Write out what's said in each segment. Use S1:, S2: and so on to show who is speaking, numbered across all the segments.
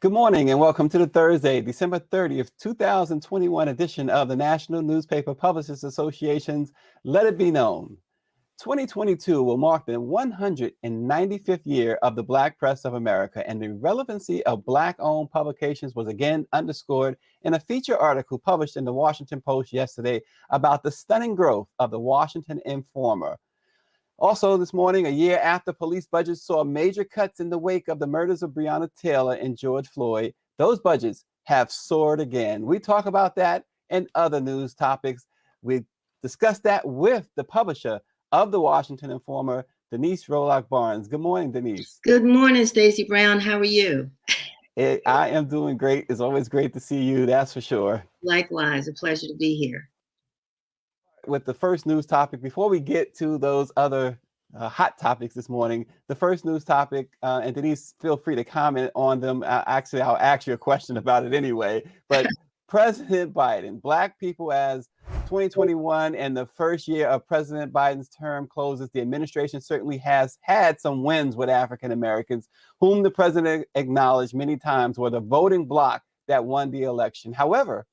S1: Good morning and welcome to the Thursday, December 30th, 2021 edition of the National Newspaper Publishers Association's Let It Be Known. 2022 will mark the 195th year of the Black Press of America, and the relevancy of Black-owned publications was again underscored in a feature article published in the Washington Post yesterday about the stunning growth of the Washington Informer. Also this morning, a year after police budgets saw major cuts in the wake of the murders of Breonna Taylor and George Floyd, those budgets have soared again. We talk about that and other news topics. We discuss that with the publisher of the Washington Informer, Denise Rolark Barnes. Good morning, Denise.
S2: Good morning, Stacy Brown. How are you?
S1: I am doing great. It's always great to see you, that's for sure.
S2: Likewise, a pleasure to be here.
S1: With the first news topic, before we get to those other hot topics this morning, the first news topic, and Denise, feel free to comment on them. Actually, I'll ask you a question about it anyway, but President Biden, Black people as 2021 and the first year of President Biden's term closes, the administration certainly has had some wins with African Americans, whom the president acknowledged many times were the voting bloc that won the election. However,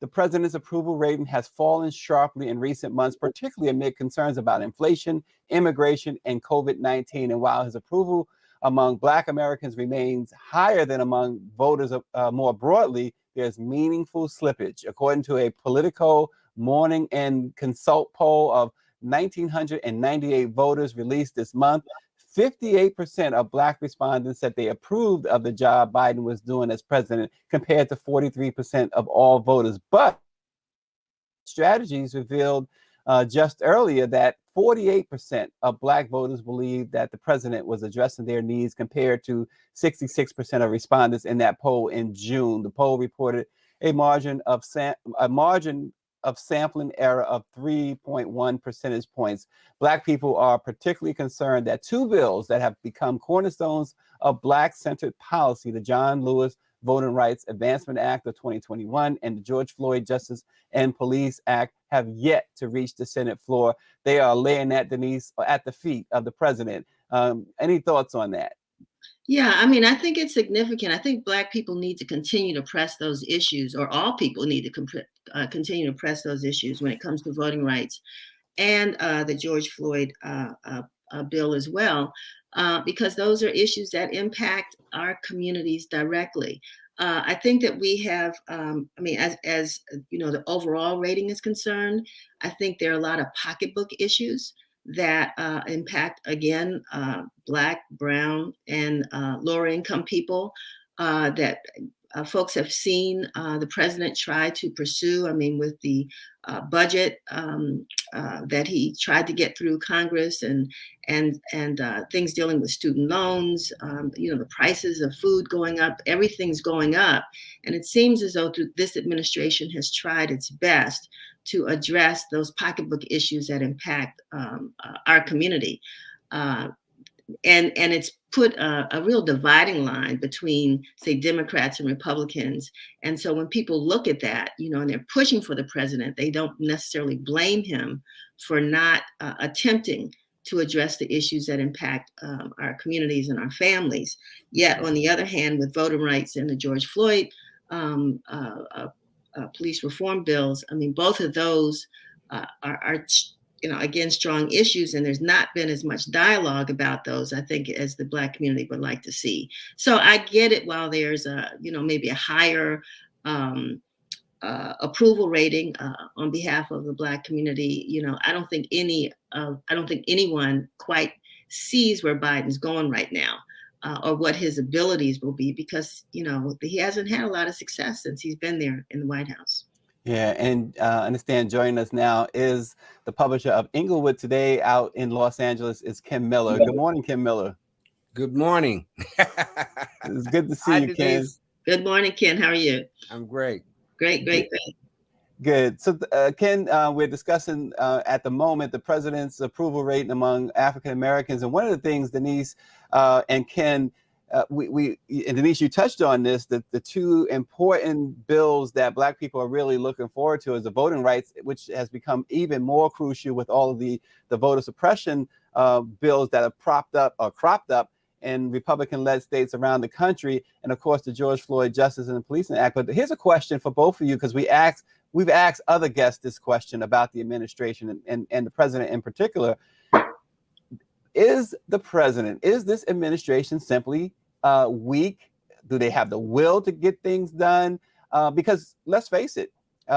S1: the president's approval rating has fallen sharply in recent months, particularly amid concerns about inflation, immigration, and COVID-19. And while his approval among Black Americans remains higher than among voters more broadly, there's meaningful slippage. According to a Politico Morning and Consult poll of 1,998 voters released this month, 58% of Black respondents said they approved of the job Biden was doing as president, compared to 43% of all voters. But strategies revealed just earlier that 48% of Black voters believed that the president was addressing their needs, compared to 66% of respondents in that poll in June. The poll reported a margin of sampling error of 3.1 percentage points. Black people are particularly concerned that two bills that have become cornerstones of Black-centered policy, the John Lewis Voting Rights Advancement Act of 2021 and the George Floyd Justice and Police Act, have yet to reach the Senate floor. They are laying that, Denise, at the feet of the president. Any thoughts on that?
S2: Yeah, I mean, I think it's significant. I think Black people need to continue to press those issues, or all people need to continue to press those issues when it comes to voting rights and the George Floyd bill as well, because those are issues that impact our communities directly. I think that we have, as you know, the overall rating is concerned, I think there are a lot of pocketbook issues that impact, again, Black, brown, and lower income people that folks have seen the president try to pursue. I mean, with the budget that he tried to get through Congress, and things dealing with student loans, the prices of food going up, everything's going up. And it seems as though this administration has tried its best to address those pocketbook issues that impact our community. And it's put a real dividing line between, say, Democrats and Republicans. And so when people look at that, and they're pushing for the president, they don't necessarily blame him for not attempting to address the issues that impact our communities and our families. Yet, on the other hand, with voting rights and the George Floyd police reform bills, I mean, both of those are again, strong issues, and there's not been as much dialogue about those, I think, as the Black community would like to see. So I get it. While there's maybe a higher approval rating on behalf of the Black community, I don't think anyone quite sees where Biden's going right now, or what his abilities will be, because he hasn't had a lot of success since he's been there in the White House.
S1: Yeah, and I understand joining us now is the publisher of Inglewood Today out in Los Angeles, is Kim Miller. Good morning, Kim Miller.
S3: Good morning.
S1: It's good to see you, Ken.
S2: Good morning, Ken. How are you?
S3: I'm great.
S2: Great.
S1: Good. So, Ken, we're discussing at the moment the president's approval rating among African Americans, and one of the things, Denise and Ken, and Denise, you touched on this, that the two important bills that Black people are really looking forward to is the voting rights, which has become even more crucial with all of the voter suppression bills that have cropped up, in Republican-led states around the country, and of course the George Floyd Justice and Policing Act. But here's a question for both of you, because we've asked other guests this question about the administration and the president in particular. Is this administration simply weak? Do they have the will to get things done? Because let's face it,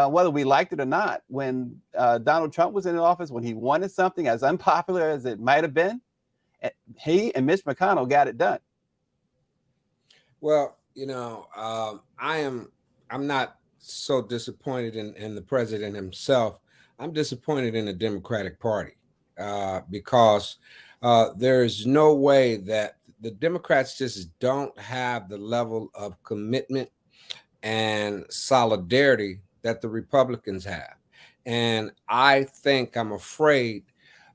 S1: whether we liked it or not, when Donald Trump was in office, when he wanted something as unpopular as it might have been, he and Mitch McConnell got it done.
S3: Well, I'm not so disappointed in the president himself. I'm disappointed in the Democratic Party because there is no way that the Democrats just don't have the level of commitment and solidarity that the Republicans have. And I'm afraid,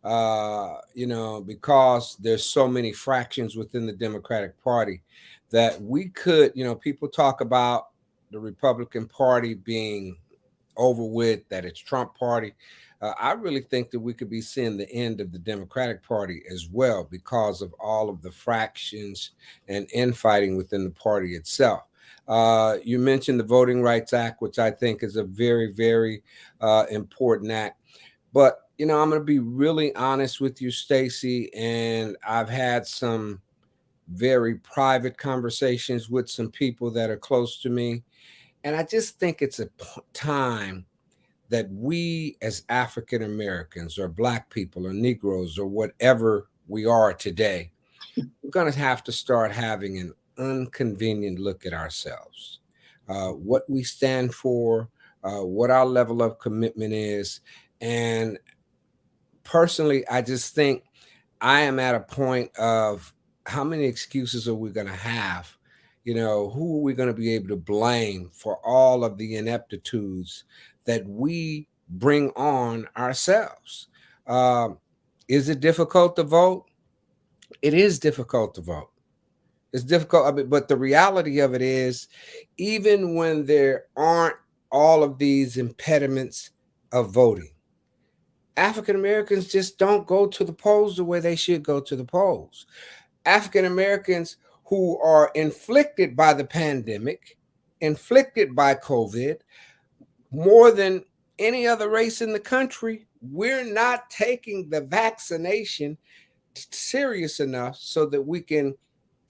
S3: because there's so many fractions within the Democratic Party that we could, people talk about the Republican Party being over with, that it's Trump party. I really think that we could be seeing the end of the Democratic Party as well because of all of the fractions and infighting within the party itself. You mentioned the Voting Rights Act, which I think is a very, very important act. But, I'm going to be really honest with you, Stacy, and I've had some very private conversations with some people that are close to me. And I just think it's a time that we as African Americans or Black people or Negroes or whatever we are today, we're going to have to start having an inconvenient look at ourselves, what we stand for, what our level of commitment is. And personally, I just think I am at a point of how many excuses are we going to have? Who are we going to be able to blame for all of the ineptitudes that we bring on ourselves? Is it difficult to vote? It is difficult to vote. It's difficult, but the reality of it is, even when there aren't all of these impediments of voting, African Americans just don't go to the polls the way they should go to the polls. African Americans who are inflicted by the pandemic, inflicted by COVID, more than any other race in the country, we're not taking the vaccination serious enough so that we can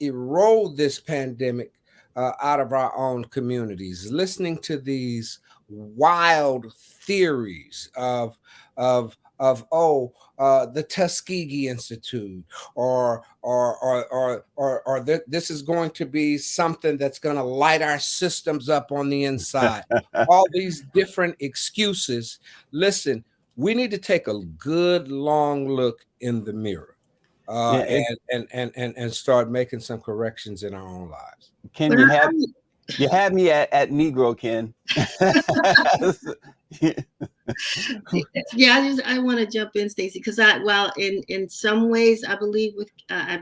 S3: erode this pandemic out of our own communities. Listening to these wild theories of the Tuskegee Institute, or this is going to be something that's going to light our systems up on the inside. All these different excuses. Listen, we need to take a good long look in the mirror and start making some corrections in our own lives.
S1: Ken, you had me at Negro, Ken.
S2: Yeah, I want to jump in, Stacy, because in some ways I believe with I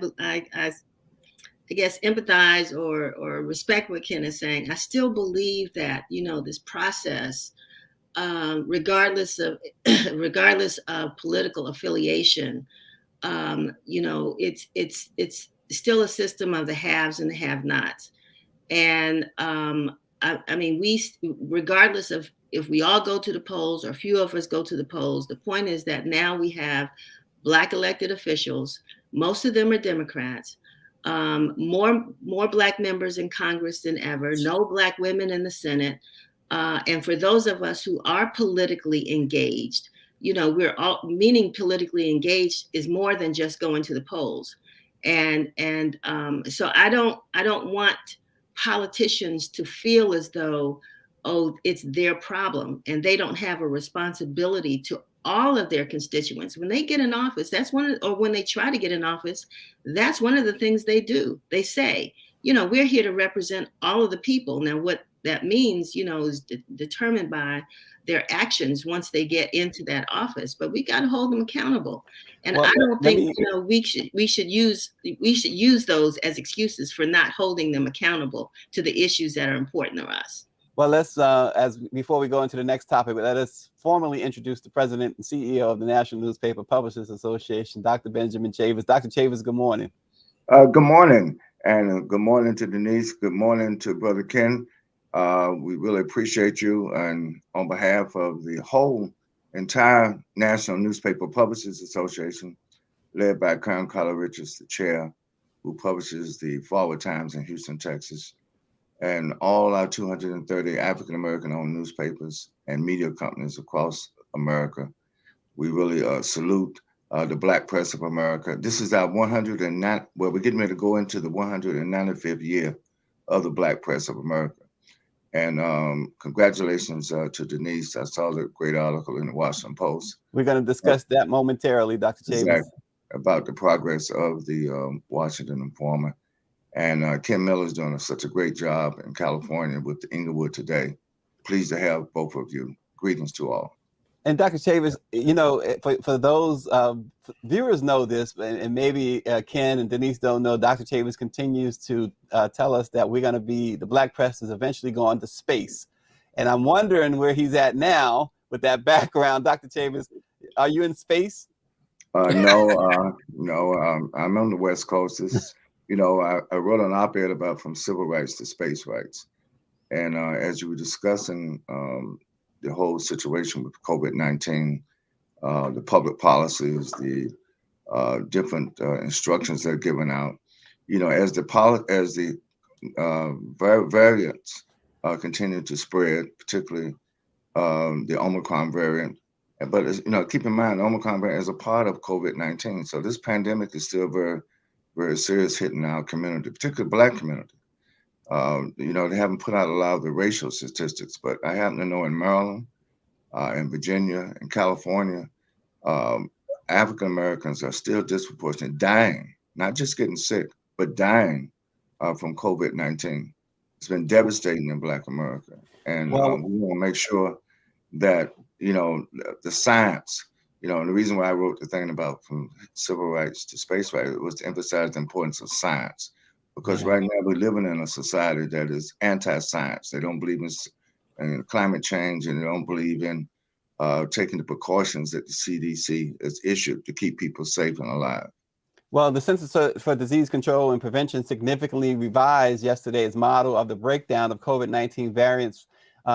S2: guess empathize or respect what Ken is saying. I still believe that this process, regardless of political affiliation, it's still a system of the haves and the have-nots. And regardless of if we all go to the polls or a few of us go to the polls, the point is that now we have Black elected officials. Most of them are Democrats. More Black members in Congress than ever. No Black women in the Senate. And for those of us who are politically engaged, we're all, meaning politically engaged is more than just going to the polls. And so I don't want politicians to feel as though, it's their problem and they don't have a responsibility to all of their constituents. When they get in office, when they try to get in office, that's one of the things they do. They say, we're here to represent all of the people. Now, what that means, is determined by their actions once they get into that office, but we got to hold them accountable. And I don't think we should use those as excuses for not holding them accountable to the issues that are important to us.
S1: Well, let's before we go into the next topic, let us formally introduce the president and CEO of the National Newspaper Publishers Association, Dr. Benjamin Chavis. Dr. Chavis, good morning.
S4: Good morning, and good morning to Denise. Good morning to Brother Ken. We really appreciate you, and on behalf of the whole entire National Newspaper Publishers Association, led by Colonel Carla Richards, the chair, who publishes the Forward Times in Houston, Texas, and all our 230 African American owned newspapers and media companies across America. We really salute the Black press of America. This is our 109, well, we're getting ready to go into the 195th year of the Black press of America. And congratulations to Denise. I saw the great article in the Washington Post.
S1: We're going to discuss that momentarily, Dr. Chavis.
S4: Exactly, about the progress of the Washington Informant. And Kim Miller's doing such a great job in California with the Inglewood Today. Pleased to have both of you. Greetings to all.
S1: And Dr. Chavis, you know, for those viewers know this, and maybe Ken and Denise don't know, Dr. Chavis continues to tell us that we're going to be, the Black press is eventually going to space. And I'm wondering where he's at now with that background. Dr. Chavis, are you in space?
S4: No, I'm on the West Coast. This, I wrote an op-ed about from civil rights to space rights. And as you were discussing the whole situation with COVID-19, the public policies, the different instructions that are given out, as the variants continue to spread, particularly the Omicron variant. But keep in mind, the Omicron variant is a part of COVID-19. So this pandemic is still very, very serious, hitting our community, particularly Black community. They haven't put out a lot of the racial statistics, but I happen to know in Maryland, in Virginia, in California, African Americans are still disproportionately dying, not just getting sick, but dying from COVID-19. It's been devastating in Black America. And we want to make sure that, the science, and the reason why I wrote the thing about from civil rights to space rights was to emphasize the importance of science. Because right now we're living in a society that is anti-science. They don't believe in climate change, and they don't believe in taking the precautions that the CDC has issued to keep people safe and alive.
S1: Well, the Centers for Disease Control and Prevention significantly revised yesterday's model of the breakdown of COVID-19 variants,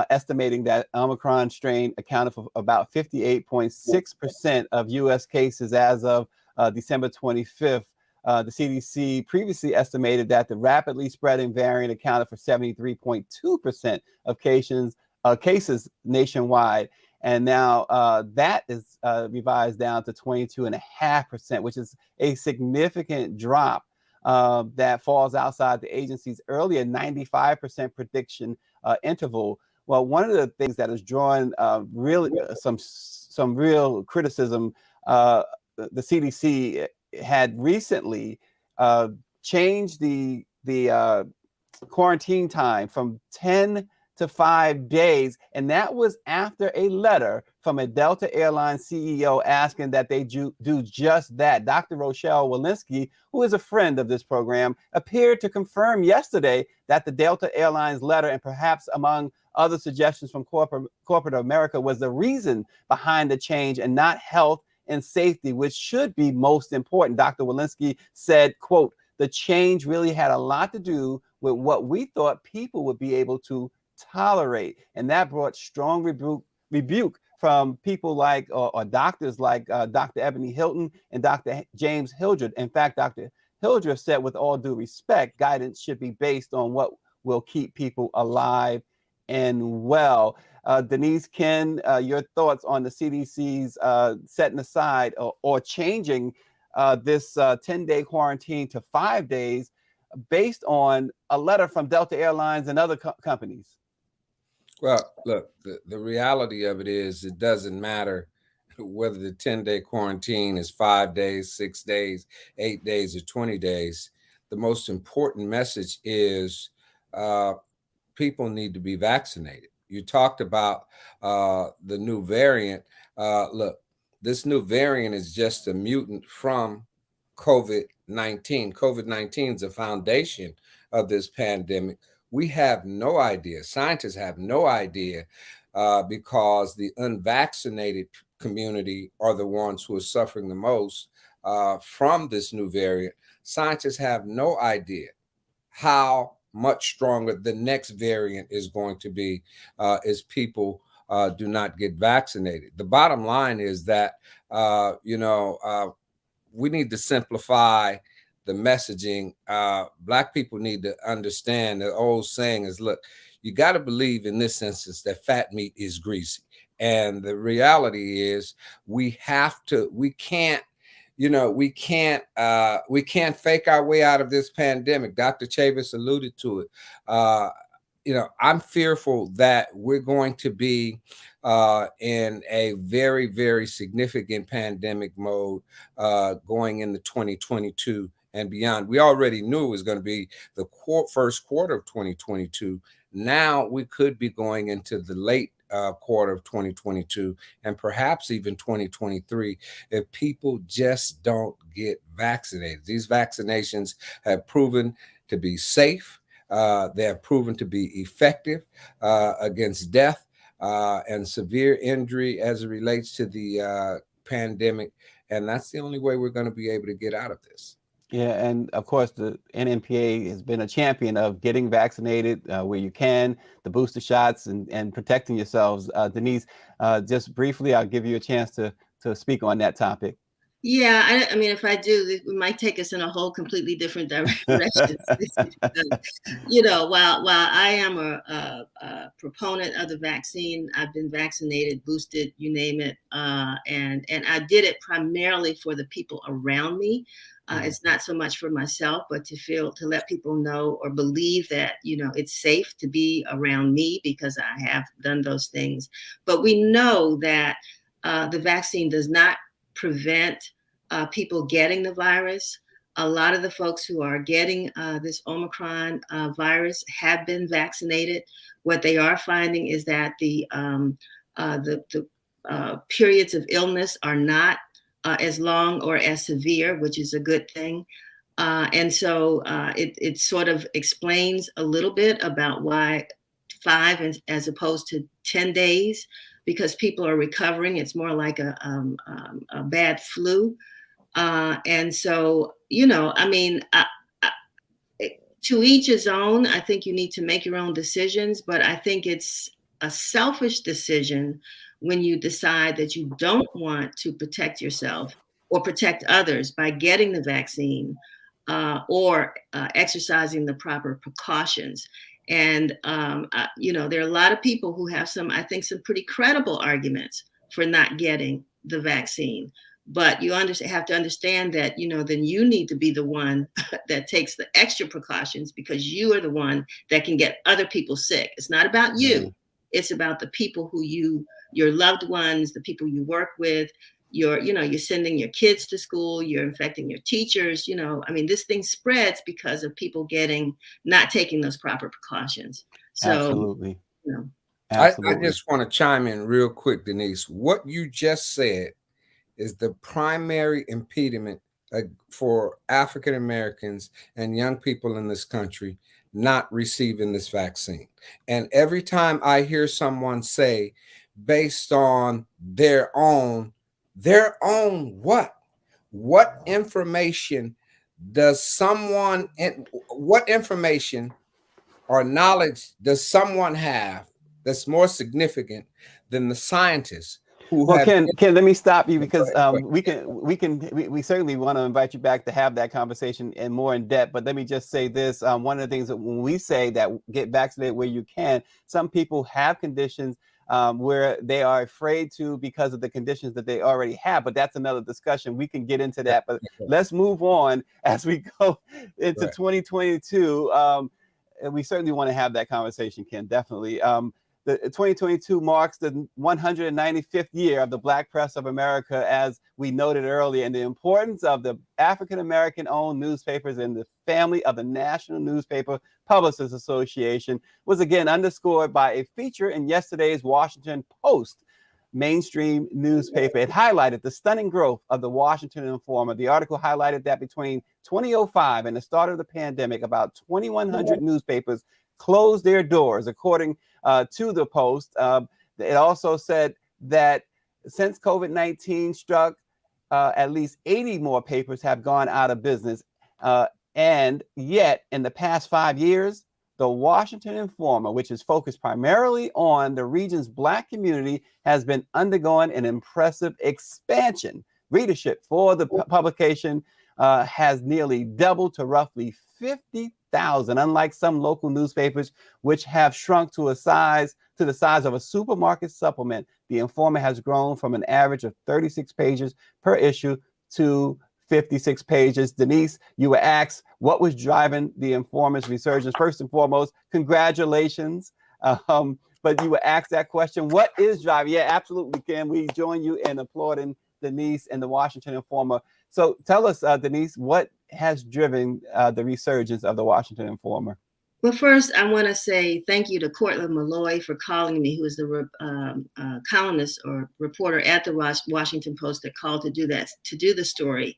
S1: estimating that Omicron strain accounted for about 58.6% of U.S. cases as of December 25th. The CDC previously estimated that the rapidly spreading variant accounted for 73.2% of cases nationwide. And now that is revised down to 22.5%, which is a significant drop that falls outside the agency's earlier 95% prediction interval. Well, one of the things that has drawn really some real criticism, the CDC had recently changed the quarantine time from 10 to 5 days, and that was after a letter from a Delta Airlines CEO asking that they do just that. Dr. Rochelle Walensky, who is a friend of this program, appeared to confirm yesterday that the Delta Airlines letter, and perhaps among other suggestions from corporate America, was the reason behind the change and not health and safety, which should be most important. Dr. Walensky said, quote, "The change really had a lot to do with what we thought people would be able to tolerate." And that brought strong rebuke from people like, or doctors like Dr. Ebony Hilton and Dr. James Hildreth. In fact, Dr. Hildreth said, with all due respect, guidance should be based on what will keep people alive and well. Denise, Ken, your thoughts on the CDC's setting aside or changing this 10-day quarantine to 5 days based on a letter from Delta Airlines and other companies?
S3: Well, look, the reality of it is it doesn't matter whether the 10-day quarantine is 5 days, 6 days, 8 days, or 20 days. The most important message is people need to be vaccinated. You talked about the new variant. Look, this new variant is just a mutant from COVID-19. COVID-19 is the foundation of this pandemic. We have no idea. Scientists have no idea because the unvaccinated community are the ones who are suffering the most from this new variant, scientists have no idea how much stronger the next variant is going to be as people do not get vaccinated. The bottom line is that, we need to simplify the messaging. Black people need to understand the old saying is, look, you got to believe in this instance that fat meat is greasy. And the reality is we can't fake our way out of this pandemic. Dr. Chavis alluded to it. I'm fearful that we're going to be in a very, very significant pandemic mode going into 2022 and beyond. We already knew it was going to be the first quarter of 2022. Now we could be going into the late quarter of 2022 and perhaps even 2023 if people just don't get vaccinated. These vaccinations have proven to be safe. They have proven to be effective against death and severe injury as it relates to the pandemic. And that's the only way we're going to be able to get out of this.
S1: Yeah, and of course, the NMPA has been a champion of getting vaccinated where you can, the booster shots, and protecting yourselves. Denise, just briefly, I'll give you a chance to speak on that topic.
S2: Yeah, I mean, if I do, it might take us in a whole completely different direction. While I am a proponent of the vaccine, I've been vaccinated, boosted, you name it, and I did it primarily for the people around me. It's not so much for myself, but to let people know or believe that, it's safe to be around me because I have done those things. But we know that the vaccine does not prevent people getting the virus. A lot of the folks who are getting this Omicron virus have been vaccinated. What they are finding is that the periods of illness are not as long or as severe, which is a good thing. And so it sort of explains a little bit about why 5 as opposed to 10 days, because people are recovering. It's more like a bad flu. And so, I mean, to each his own. I think you need to make your own decisions, but I think it's a selfish decision when you decide that you don't want to protect yourself or protect others by getting the vaccine or exercising the proper precautions. And, there are a lot of people who have I think some pretty credible arguments for not getting the vaccine. But you have to understand that, then you need to be the one that takes the extra precautions because you are the one that can get other people sick. It's not about you. Mm-hmm. It's about the people who your loved ones, the people you work with. You're sending your kids to school. You're infecting your teachers. This thing spreads because of people not taking those proper precautions. So,
S1: absolutely.
S3: Absolutely. I just want to chime in real quick, Denise. What you just said is the primary impediment for African Americans and young people in this country not receiving this vaccine. And every time I hear someone say, based on their own what information or knowledge does someone have that's more significant than the scientists?
S1: Well, Ken, let me stop you because we certainly want to invite you back to have that conversation and more in depth. But let me just say this: one of the things that when we say that get vaccinated where you can, some people have conditions where they are afraid to because of the conditions that they already have. But that's another discussion. We can get into that. But let's move on as we go into 2022. And we certainly want to have that conversation, Ken. Definitely. The 2022 marks the 195th year of the Black Press of America, as we noted earlier, and the importance of the African-American owned newspapers and the family of the National Newspaper Publishers Association was again underscored by a feature in yesterday's Washington Post mainstream newspaper. It highlighted the stunning growth of the Washington Informer. The article highlighted that between 2005 and the start of the pandemic, about 2,100 newspapers closed their doors, according to the Post. It also said that since COVID-19 struck, at least 80 more papers have gone out of business. And yet, in the past 5 years, the Washington Informer, which is focused primarily on the region's Black community, has been undergoing an impressive expansion. Readership for the publication has nearly doubled to roughly 50,000, unlike some local newspapers, which have shrunk to the size of a supermarket supplement. The Informer has grown from an average of 36 pages per issue to 56 pages. Denise, you were asked what was driving the Informer's resurgence. First and foremost, congratulations. But you were asked that question, what is driving? Yeah, absolutely, Kim. We join you in applauding Denise and the Washington Informer. So tell us, Denise, what has driven the resurgence of the Washington Informer?
S2: Well, first, I want to say thank you to Cortland Malloy for calling me, who is the columnist or reporter at the Washington Post that called to do the story.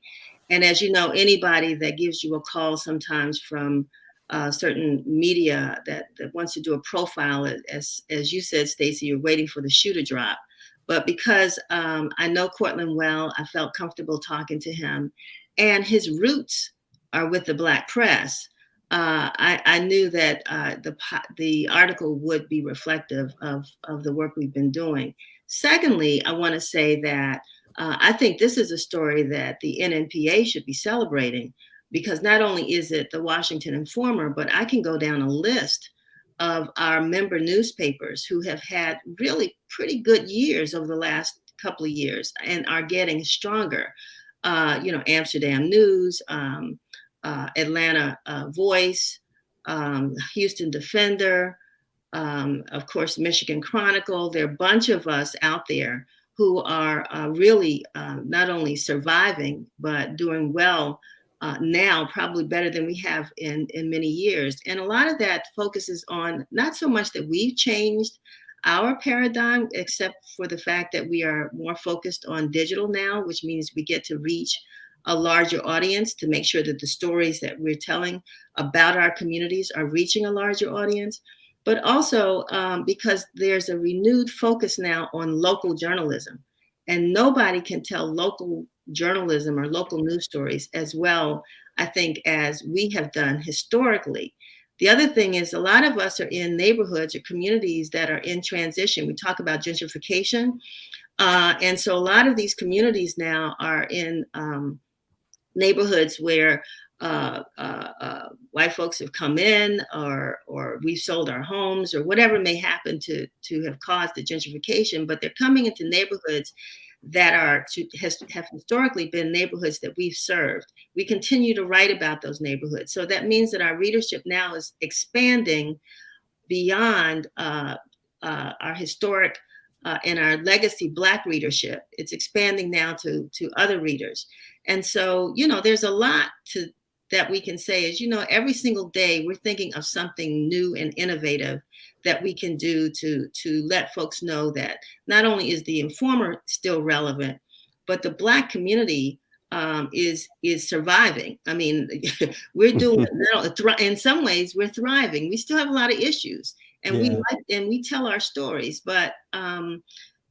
S2: And as you know, anybody that gives you a call sometimes from certain media that wants to do a profile, as you said, Stacy, you're waiting for the shoe to drop. But because I know Cortland well, I felt comfortable talking to him, and his roots are with the Black press. I knew that the article would be reflective of the work we've been doing. Secondly, I want to say that I think this is a story that the NNPA should be celebrating, because not only is it the Washington Informer, but I can go down a list of our member newspapers who have had really pretty good years over the last couple of years and are getting stronger. Amsterdam News, Atlanta Voice, Houston Defender, of course, Michigan Chronicle. There are a bunch of us out there who are really not only surviving, but doing well now, probably better than we have in many years. And a lot of that focuses on not so much that we've changed our paradigm, except for the fact that we are more focused on digital now, which means we get to reach a larger audience to make sure that the stories that we're telling about our communities are reaching a larger audience, but also because there's a renewed focus now on local journalism. And nobody can tell local journalism or local news stories as well, I think, as we have done historically. The other thing is a lot of us are in neighborhoods or communities that are in transition. We talk about gentrification. And so a lot of these communities now are in neighborhoods where white folks have come in, or we've sold our homes, or whatever may happen to have caused the gentrification, but they're coming into neighborhoods that have historically been neighborhoods that we've served. We continue to write about those neighborhoods. So that means that our readership now is expanding beyond our historic and our legacy Black readership. It's expanding now to other readers. And so, there's a lot that we can say is, every single day we're thinking of something new and innovative that we can do to let folks know that not only is the Informer still relevant, but the Black community is surviving. I mean, we're doing, in some ways we're thriving. We still have a lot of issues, and we tell our stories, but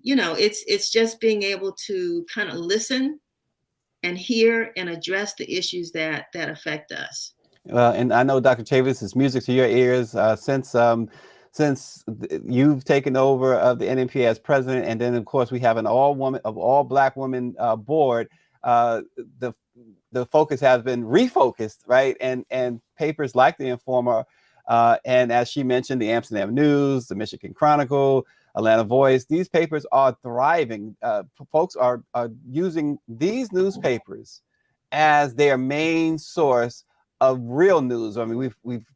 S2: it's just being able to kind of listen and hear and address the issues that affect us.
S1: And I know, Dr. Chavis, is music to your ears since you've taken over of the NNPA as president, and then of course we have an all Black women board. The focus has been refocused, right? And papers like the Informer, and as she mentioned, the Amsterdam News, the Michigan Chronicle, Atlanta Voice, these papers are thriving. Folks are using these newspapers as their main source of real news. I mean, we've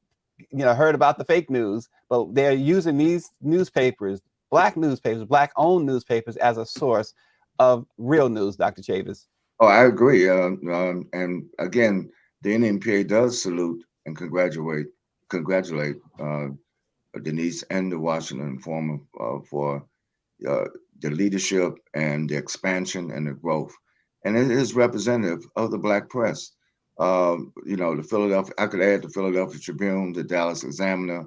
S1: heard about the fake news, but they're using these newspapers, Black newspapers, Black-owned newspapers, as a source of real news. Dr. Chavis.
S4: Oh, I agree. And again, the NNPA does salute and congratulate Denise and the Washington Informer for the leadership and the expansion and the growth. And it is representative of the Black press. The Philadelphia, I could add the Philadelphia Tribune, the Dallas Examiner,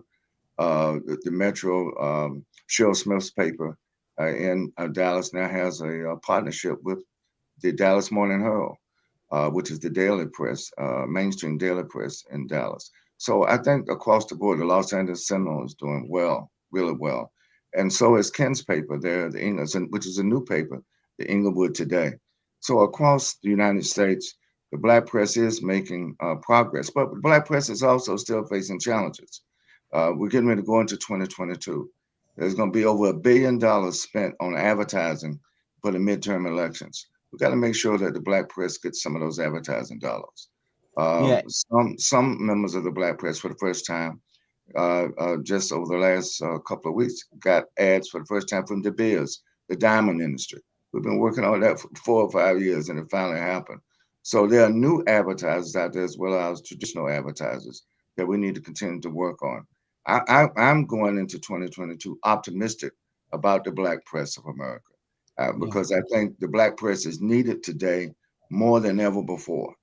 S4: the Metro, Cheryl Smith's paper in Dallas now has a partnership with the Dallas Morning Herald, which is the daily press, mainstream daily press in Dallas. So I think across the board, the Los Angeles Sentinel is doing well, really well. And so is Ken's paper there, the English, which is a new paper, the Inglewood Today. So across the United States, the Black press is making progress, but the Black press is also still facing challenges. We're getting ready to go into 2022. There's going to be over $1 billion spent on advertising for the midterm elections. We got to make sure that the Black press gets some of those advertising dollars.
S1: Yeah.
S4: Some members of the Black press, for the first time, just over the last couple of weeks, got ads for the first time from De Beers, the diamond industry. We've been working on that for 4 or 5 years, and it finally happened. So there are new advertisers out there as well as traditional advertisers that we need to continue to work on. I'm going into 2022 optimistic about the Black press of America because I think the Black press is needed today more than ever before,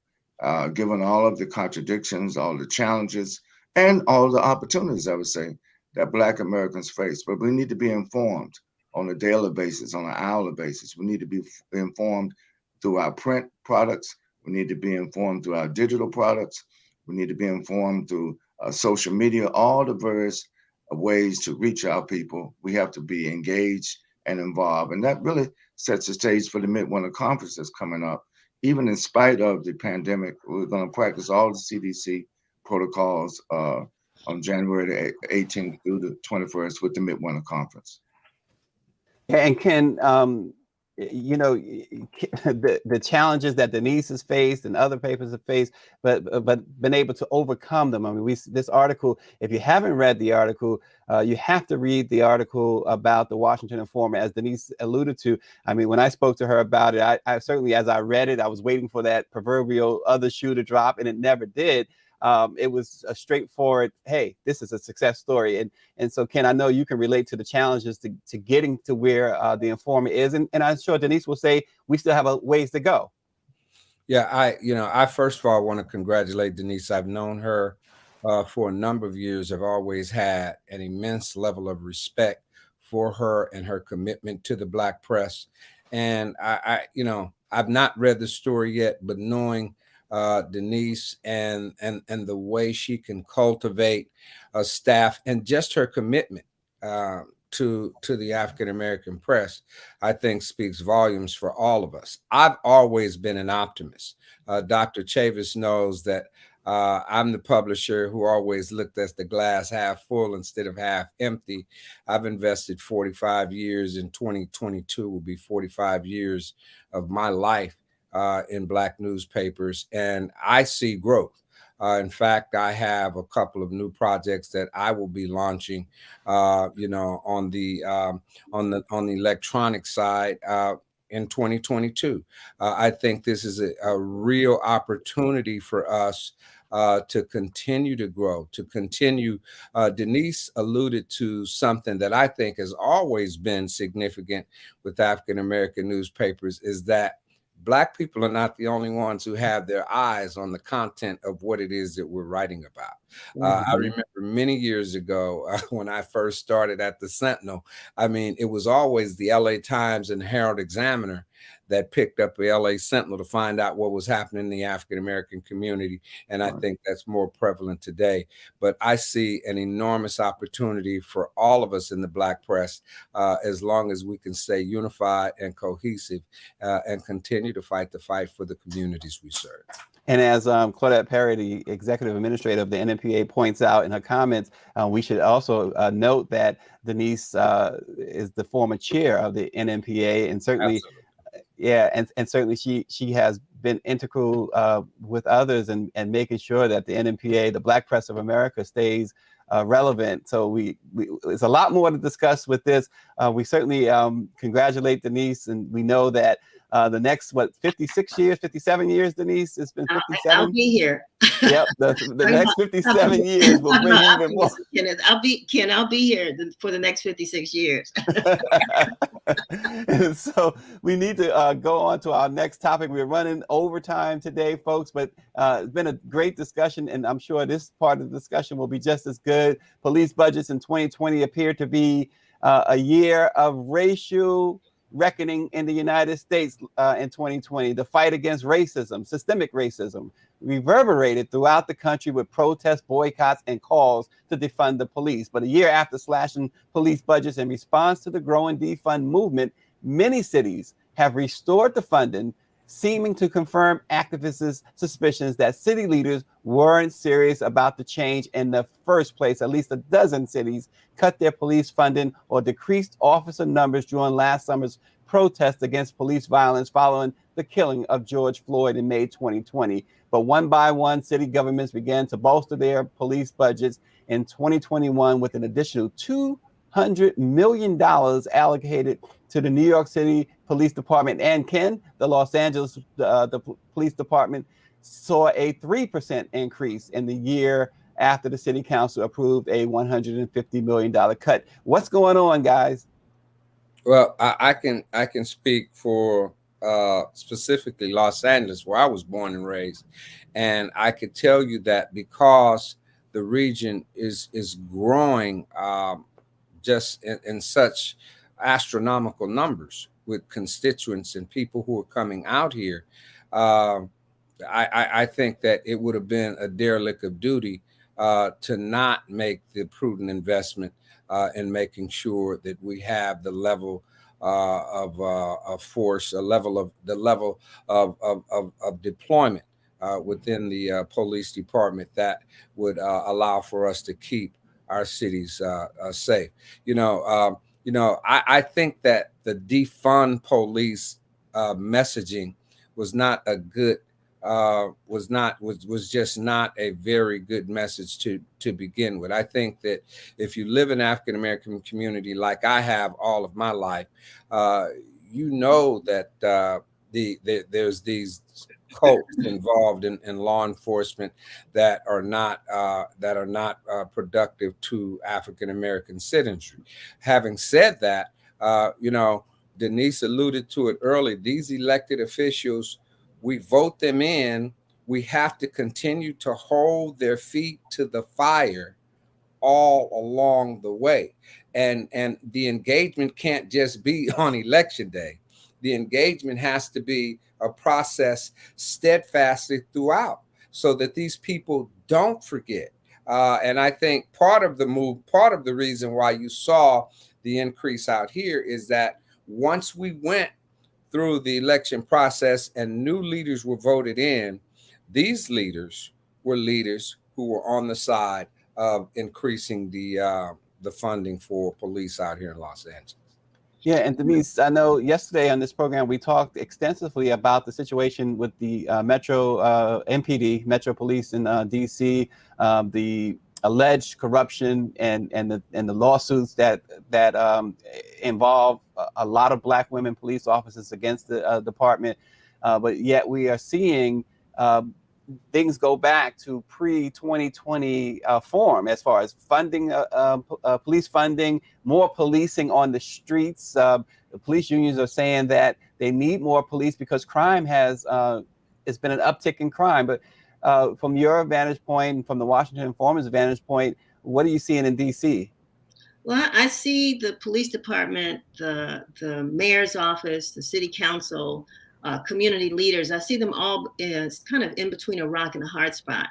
S4: given all of the contradictions, all the challenges, and all the opportunities, I would say, that Black Americans face. But we need to be informed on a daily basis, on an hourly basis. We need to be informed through our print products. We need to be informed through our digital products. We need to be informed through social media, all the various ways to reach our people. We have to be engaged and involved. And that really sets the stage for the Midwinter Conference that's coming up. Even in spite of the pandemic, we're going to practice all the CDC protocols on January the 18th through the 21st with the Midwinter Conference.
S1: And Ken, you know, the challenges that Denise has faced and other papers have faced, but been able to overcome them. I mean, this article, if you haven't read the article, you have to read the article about the Washington Informant, as Denise alluded to. I mean, when I spoke to her about it, I certainly, as I read it, I was waiting for that proverbial other shoe to drop, and it never did. It was a straightforward, hey, this is a success story. And so, Ken, I know you can relate to the challenges to getting to where the Informant is. And I'm sure Denise will say we still have a ways to go.
S3: Yeah, I first of all want to congratulate Denise. I've known her for a number of years. I've always had an immense level of respect for her and her commitment to the Black press. And I've not read the story yet, but knowing Denise and the way she can cultivate a staff and just her commitment to the African American press, I think speaks volumes for all of us. I've always been an optimist. Dr. Chavis knows that I'm the publisher who always looked at the glass half full instead of half empty. I've invested 45 years. In 2022 will be 45 years of my life in Black newspapers, and I see growth. In fact, I have a couple of new projects that I will be launching, on the electronic side in 2022. I think this is a real opportunity for us to continue to grow, to continue. Denise alluded to something that I think has always been significant with African American newspapers, is that Black people are not the only ones who have their eyes on the content of what it is that we're writing about. I remember many years ago when I first started at the Sentinel, I mean, it was always the LA Times and Herald Examiner that picked up the LA Sentinel to find out what was happening in the African American community. And I think that's more prevalent today. But I see an enormous opportunity for all of us in the Black press, as long as we can stay unified and cohesive and continue to fight the fight for the communities we serve.
S1: And as Claudette Perry, the executive administrator of the NMPA, points out in her comments, we should also note that Denise is the former chair of the NMPA, and certainly, and certainly she has been integral with others and making sure that the NMPA, the Black press of America, stays relevant. So there's a lot more to discuss with this. We certainly congratulate Denise, and we know that the next 56 years, 57 years, Denise, it's been 57.
S2: I'll be here.
S1: Yep, the next 57 years will bring even more.
S2: I'll be here for the next 56 years.
S1: So we need to go on to our next topic. We're running overtime today, folks, but it's been a great discussion, and I'm sure this part of the discussion will be just as good. Police budgets in 2020 appear to be a year of racial reckoning in the United States in 2020. The fight against racism, systemic racism, reverberated throughout the country with protests, boycotts, and calls to defund the police. But a year after slashing police budgets in response to the growing defund movement, many cities have restored the funding, seeming to confirm activists' suspicions that city leaders weren't serious about the change in the first place. At least a dozen cities cut their police funding or decreased officer numbers during last summer's protests against police violence following the killing of George Floyd in May 2020. But one by one, city governments began to bolster their police budgets in 2021 with an additional $200 million allocated to the New York City Police Department. And Ken, the Los Angeles the Police Department saw a 3% increase in the year after the city council approved a $150 million cut. What's going on, guys?
S3: Well, I can speak for specifically Los Angeles, where I was born and raised, and I could tell you that because the region is growing just in such astronomical numbers with constituents and people who are coming out here, I think that it would have been a derelict of duty to not make the prudent investment in making sure that we have the level of force, the level of deployment within the police department that would allow for us to keep our cities safe. I think that the defund police messaging was not a good. Was just not a very good message to begin with. I think that if you live in African American community like I have all of my life, you know that there's these cults involved in law enforcement that are not productive to African American citizenry. Having said that, Denise alluded to it early. These elected officials, we vote them in, we have to continue to hold their feet to the fire all along the way. And the engagement can't just be on election day. The engagement has to be a process steadfastly throughout so that these people don't forget. And I think part of the reason why you saw the increase out here is that once we went through the election process and new leaders were voted in, these leaders were leaders who were on the side of increasing the funding for police out here in Los Angeles.
S1: Yeah, and Denise, I know yesterday on this program we talked extensively about the situation with the Metro MPD, Metro Police in DC, the alleged corruption and the lawsuits that involve a lot of Black women police officers against the department, but yet we are seeing things go back to pre-2020 form as far as funding, police funding, more policing on the streets. The police unions are saying that they need more police because crime has it's been an uptick in crime. But from your vantage point and from the Washington Informer's vantage point, what are you seeing in DC?
S2: Well, I see the police department, the mayor's office, the city council, community leaders. I see them all as kind of in between a rock and a hard spot.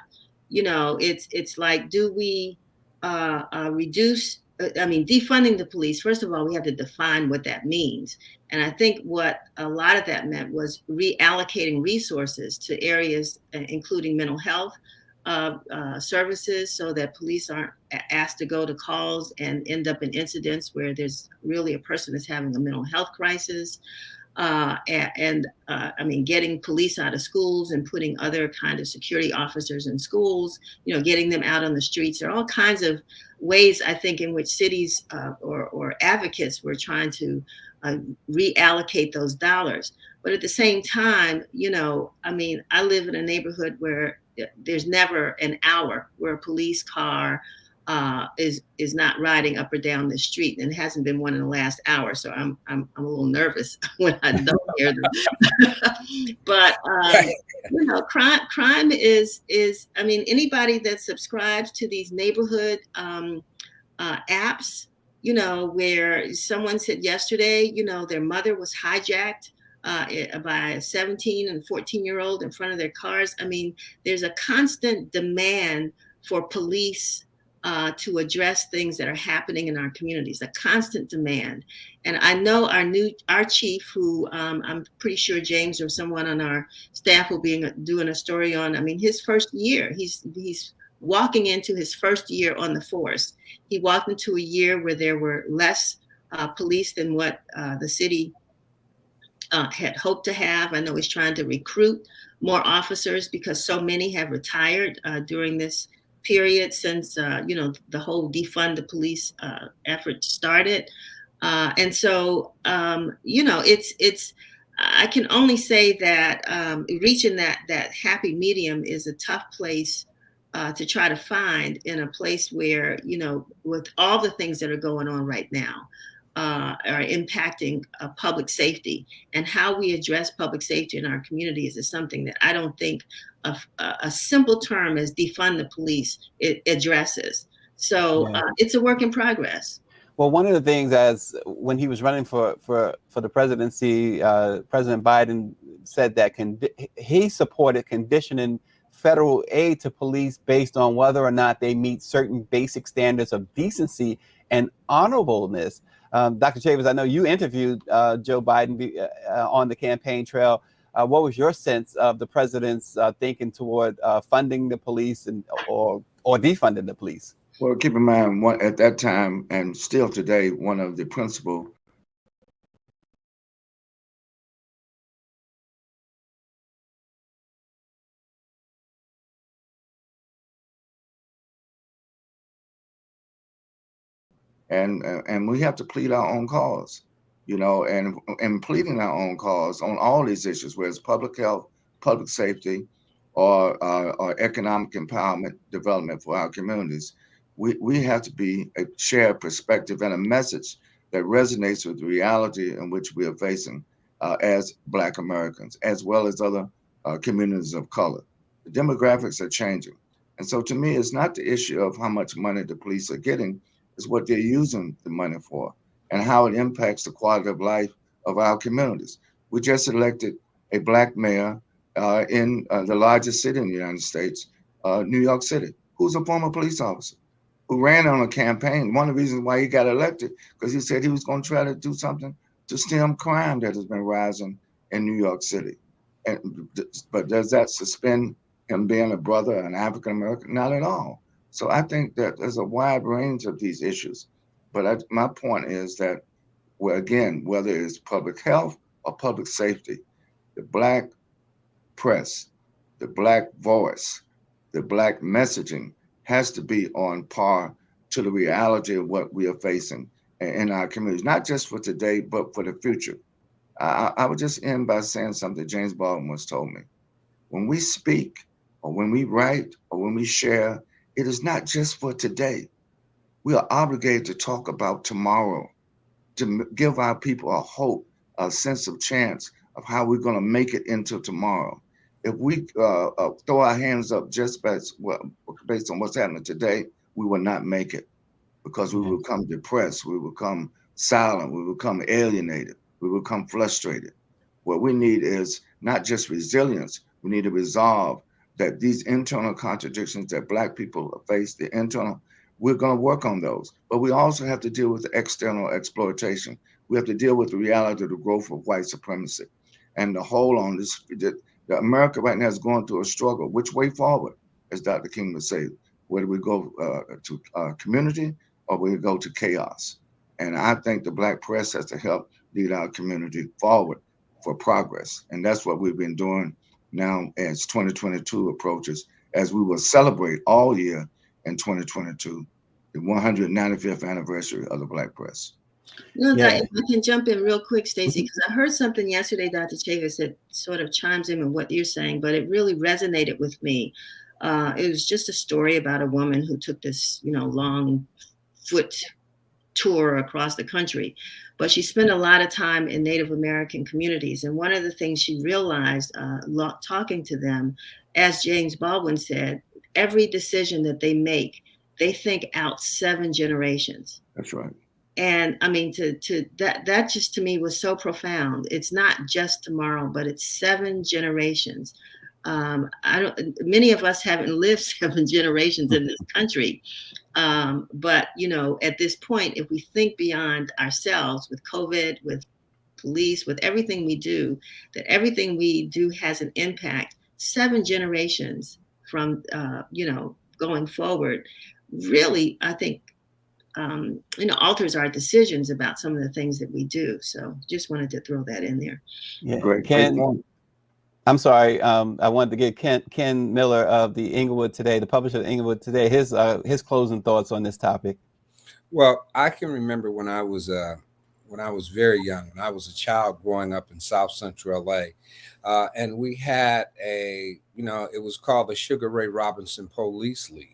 S2: It's like, do we reduce? Defunding the police. First of all, we have to define what that means. And I think what a lot of that meant was reallocating resources to areas, including mental health services, so that police aren't asked to go to calls and end up in incidents where there's really a person that's having a mental health crisis. Getting police out of schools and putting other kind of security officers in schools, getting them out on the streets. There are all kinds of ways, I think, in which cities or advocates were trying to reallocate those dollars. But at the same time, I live in a neighborhood where there's never an hour where a police car is not riding up or down the street, and it hasn't been one in the last hour. So I'm a little nervous when I don't hear them. But crime is anybody that subscribes to these neighborhood apps where someone said yesterday, their mother was hijacked by a 17 and 14-year-old in front of their cars. I mean, there's a constant demand for police to address things that are happening in our communities, a constant demand. And I know our chief, who I'm pretty sure James or someone on our staff will be doing a story on. I mean, his first year, he's walking into his first year on the force. He walked into a year where there were less police than what the city had hoped to have. I know he's trying to recruit more officers because so many have retired during this period since the whole defund the police effort started. And so it's I can only say that reaching that happy medium is a tough place to try to find in a place where, with all the things that are going on right now, are impacting public safety, and how we address public safety in our communities is something that I don't think a simple term as defund the police it addresses. So it's a work in progress.
S1: Well, one of the things, as when he was running for the presidency, President Biden said that he supported conditioning federal aid to police based on whether or not they meet certain basic standards of decency and honorableness. Dr. Chavis, I know you interviewed Joe Biden on the campaign trail. What was your sense of the president's thinking toward funding the police or defunding the police?
S4: Well, keep in mind, at that time and still today, one of the principal and we have to plead our own cause, and pleading our own cause on all these issues, whether it's public health, public safety, or economic empowerment development for our communities. We have to be a shared perspective and a message that resonates with the reality in which we are facing as Black Americans, as well as other communities of color. The demographics are changing. And so to me, it's not the issue of how much money the police are getting, it's what they're using the money for and how it impacts the quality of life of our communities. We just elected a Black mayor in the largest city in the United States, New York City, who's a former police officer, who ran on a campaign. One of the reasons why he got elected, because he said he was going to try to do something to stem crime that has been rising in New York City. But does that suspend him being a brother, an African American? Not at all. So I think that there's a wide range of these issues. But my point is that, well, again, whether it's public health or public safety, the Black press, the Black voice, the Black messaging has to be on par to the reality of what we are facing in our communities, not just for today, but for the future. I would just end by saying something James Baldwin once told me. When we speak, or when we write, or when we share, it is not just for today. We are obligated to talk about tomorrow, to give our people a hope, a sense of chance of how we're going to make it into tomorrow. If we throw our hands up just based on what's happening today, we will not make it, because we will become depressed, we will become silent, we will become alienated, we will become frustrated. What we need is not just resilience, we need to resolve that these internal contradictions that Black people face, the internal, we're going to work on those. But we also have to deal with the external exploitation. We have to deal with the reality of the growth of white supremacy and the hold on this. The America right now is going through a struggle. Which way forward, as Dr. King would say? Whether we go to community or we go to chaos. And I think the Black press has to help lead our community forward for progress. And that's what we've been doing now as 2022 approaches, as we will celebrate all year in 2022, the 195th anniversary of the Black press.
S2: If I can jump in real quick, Stacy, because I heard something yesterday, Dr. Chavis, that sort of chimes in with what you're saying, but it really resonated with me. It was just a story about a woman who took this, long foot tour across the country, but she spent a lot of time in Native American communities. And one of the things she realized talking to them, as James Baldwin said, every decision that they make, they think out 7 generations.
S4: That's right.
S2: And I mean, that just to me was so profound. It's not just tomorrow, but it's 7 generations. Many of us haven't lived 7 generations in this country. But, you know, at this point, if we think beyond ourselves with COVID, with police, with everything we do, that everything we do has an impact, 7 generations from, you know, going forward, really, I think, you know, alters our decisions about some of the things that we do. So just wanted to throw that in there.
S1: Yeah,
S4: Great
S1: Ken,
S4: point.
S1: I'm sorry. I wanted to get Ken Miller of the Inglewood Today, the publisher of Inglewood Today, his closing thoughts on this topic.
S3: Well, I can remember when I was very young, when I was a child growing up in South Central LA, and we had it was called the Sugar Ray Robinson Police League.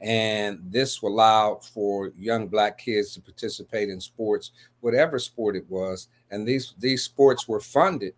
S3: And this allowed for young Black kids to participate in sports, whatever sport it was. And these sports were funded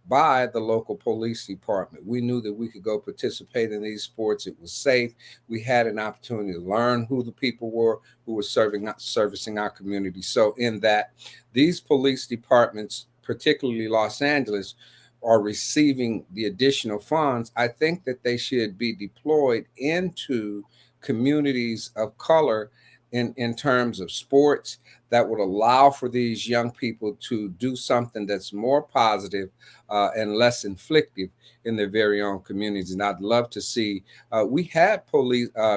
S3: by the local police department. We knew that we could go participate in these sports. It was safe. We had an opportunity to learn who the people were who were servicing our community. So in that, these police departments, particularly Los Angeles, are receiving the additional funds. I think that they should be deployed into communities of color in terms of sports that would allow for these young people to do something that's more positive and less inflictive in their very own communities. And I'd love to see, we had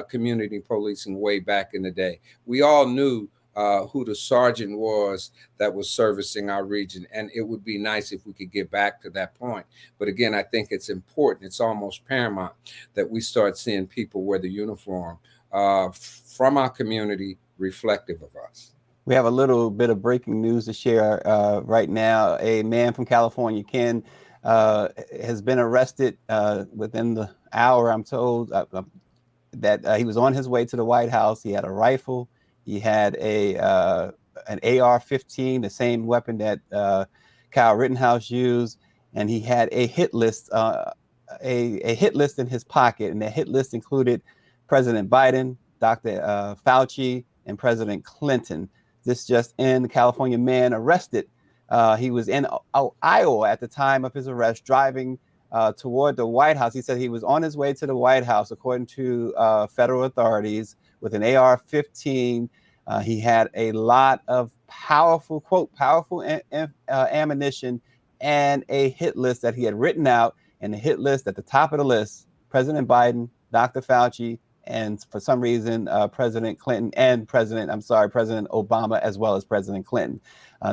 S3: community policing way back in the day. We all knew who the sergeant was that was servicing our region. And it would be nice if we could get back to that point. But again, I think it's important. It's almost paramount that we start seeing people wear the uniform from our community reflective of us.
S1: We have a little bit of breaking news to share right now. A man from California, Ken, has been arrested within the hour, I'm told, that he was on his way to the White House. He had a rifle. He had an AR-15, the same weapon that Kyle Rittenhouse used, and he had a hit list, a hit list in his pocket, and the hit list included President Biden, Dr. Fauci, and President Clinton. This just in, the California man arrested. He was in Iowa at the time of his arrest, driving toward the White House. He said he was on his way to the White House, according to federal authorities, with an AR-15. He had a lot of powerful, quote, powerful ammunition and a hit list that he had written out. And the hit list at the top of the list, President Biden, Dr. Fauci, and for some reason, President Clinton and President Obama, as well as President Clinton.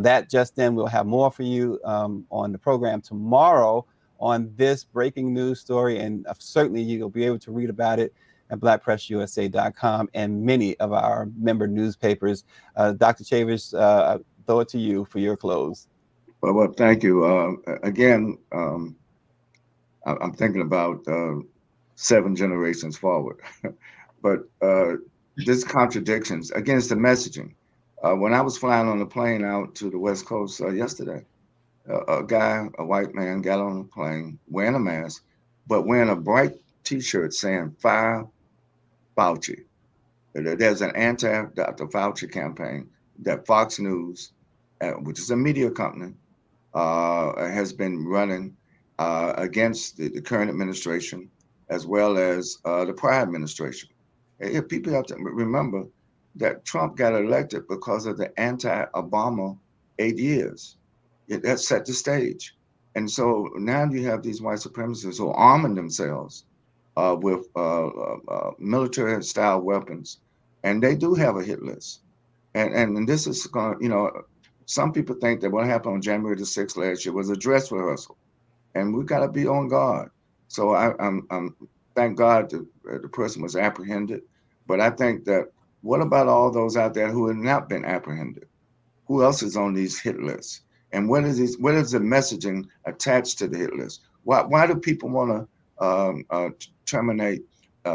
S1: That just then, we'll have more for you on the program tomorrow on this breaking news story. And certainly you'll be able to read about it at blackpressusa.com and many of our member newspapers. Dr. Chavis, throw it to you for your close.
S4: Well, thank you. Again, I'm thinking about 7 generations forward. But this contradictions, again, it's the messaging. When I was flying on the plane out to the West Coast yesterday, a white man, got on the plane wearing a mask, but wearing a bright T-shirt saying "Fire Fauci." There's an anti-Dr. Fauci campaign that Fox News, which is a media company, has been running against the current administration, as well as the prior administration. If people have to remember that Trump got elected because of the anti-Obama 8 years. That set the stage. And so now you have these white supremacists who are arming themselves with military-style weapons, and they do have a hit list. And this is going to, some people think that what happened on January the 6th last year was a dress rehearsal, and we got to be on guard. So I'm thank God the person was apprehended, but I think that what about all those out there who have not been apprehended? Who else is on these hit lists? And what is the messaging attached to the hit list? Why do people want to terminate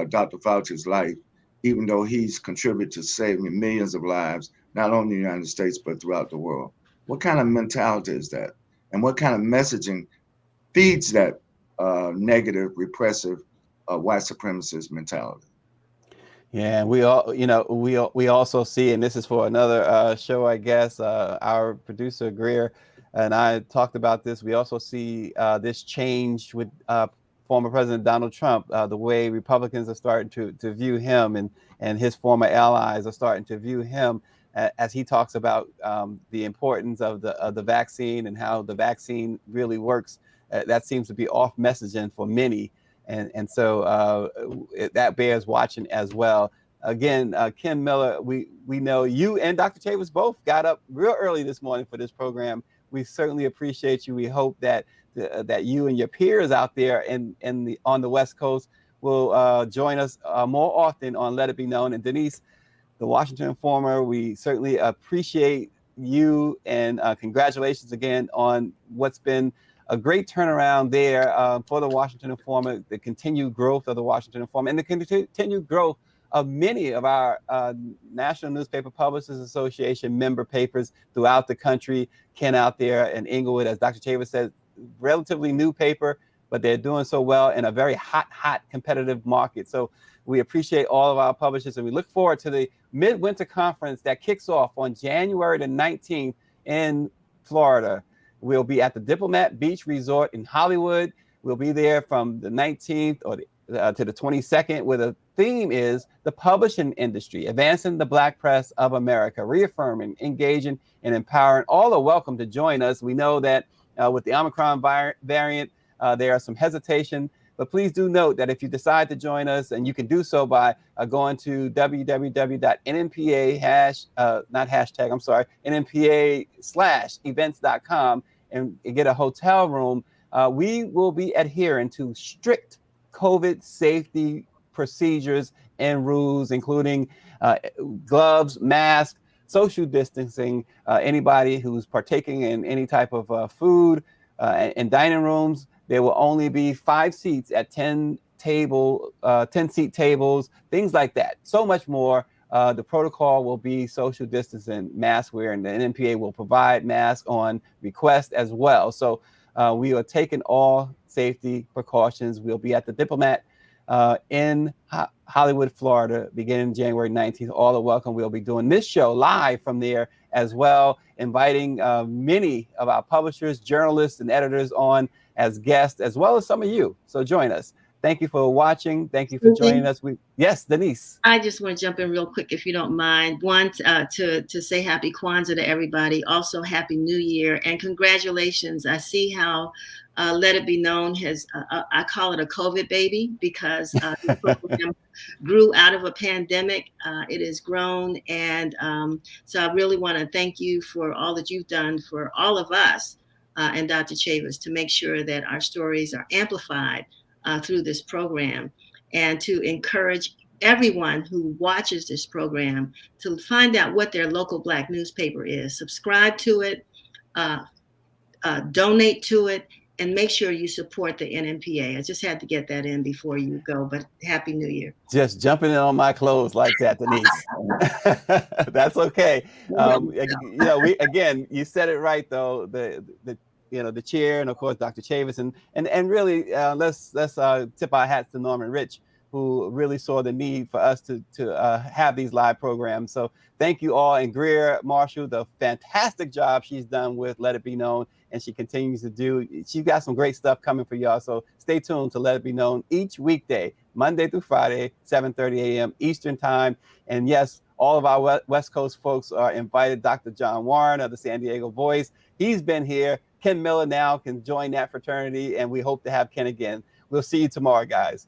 S4: Dr. Fauci's life, even though he's contributed to saving millions of lives, not only in the United States, but throughout the world? What kind of mentality is that? And what kind of messaging feeds that negative, repressive, white supremacist mentality?
S1: Yeah, we all, we also see, and this is for another show, I guess. Our producer Greer and I talked about this. We also see this change with former President Donald Trump, the way Republicans are starting to view him, and his former allies are starting to view him as he talks about the importance of the vaccine and how the vaccine really works. That seems to be off messaging for many. And so that bears watching as well. Again, Ken Miller, we know you and Dr. Chavis both got up real early this morning for this program. We certainly appreciate you. We hope that that you and your peers out there on the West Coast will join us more often on Let It Be Known. And Denise, the Washington Informer, we certainly appreciate you, and congratulations again on what's been a great turnaround there for the Washington Informer, the continued growth of the Washington Informer, and the continued growth of many of our National Newspaper Publishers Association member papers throughout the country. Ken out there in Inglewood, as Dr. Chavis said, relatively new paper, but they're doing so well in a very hot competitive market. So we appreciate all of our publishers, and we look forward to the Midwinter Conference that kicks off on January the 19th in Florida. We'll be at the Diplomat Beach Resort in Hollywood. We'll be there from the 19th to the 22nd, where the theme is the publishing industry, advancing the Black press of America, reaffirming, engaging, and empowering. All are welcome to join us. We know that with the Omicron variant, there are some hesitation, but please do note that if you decide to join us, and you can do so by going to NMPA/events.com and get a hotel room. We will be adhering to strict COVID safety procedures and rules, including gloves, masks, social distancing. Anybody who's partaking in any type of food in dining rooms, there will only be 5 seats at 10 seat tables, things like that. So much more. The protocol will be social distancing, mask wear, and the NMPA will provide masks on request as well. So we are taking all safety precautions. We'll be at the Diplomat in Hollywood, Florida, beginning January 19th. All are welcome. We'll be doing this show live from there as well, inviting many of our publishers, journalists, and editors on as guests, as well as some of you. So join us. Thank you for watching. Thank you for joining us. Yes, Denise.
S2: I just want to jump in real quick, if you don't mind. One, to say happy Kwanzaa to everybody. Also, happy New Year and congratulations. I see how Let It Be Known has, I call it a COVID baby, because the program grew out of a pandemic. It has grown. And so I really want to thank you for all that you've done for all of us and Dr. Chavis to make sure that our stories are amplified through this program, and to encourage everyone who watches this program to find out what their local Black newspaper is, subscribe to it, donate to it, and make sure you support the NMPA. I just had to get that in before you go, but Happy New Year.
S1: Just jumping in on my clothes like that, Denise. That's okay. You said it right though. The chair, and of course Dr. Chavis, and really let's tip our hats to Norman Rich, who really saw the need for us to have these live programs. So thank you all, and Greer Marshall, the fantastic job she's done with Let It Be Known, and she continues to do. She's got some great stuff coming for y'all. So stay tuned to Let It Be Known each weekday, Monday through Friday, 7:30 a.m. Eastern time. And yes, all of our West Coast folks are invited. Dr. John Warren of the San Diego Voice, he's been here. Ken Miller now can join that fraternity, and we hope to have Ken again. We'll see you tomorrow, guys.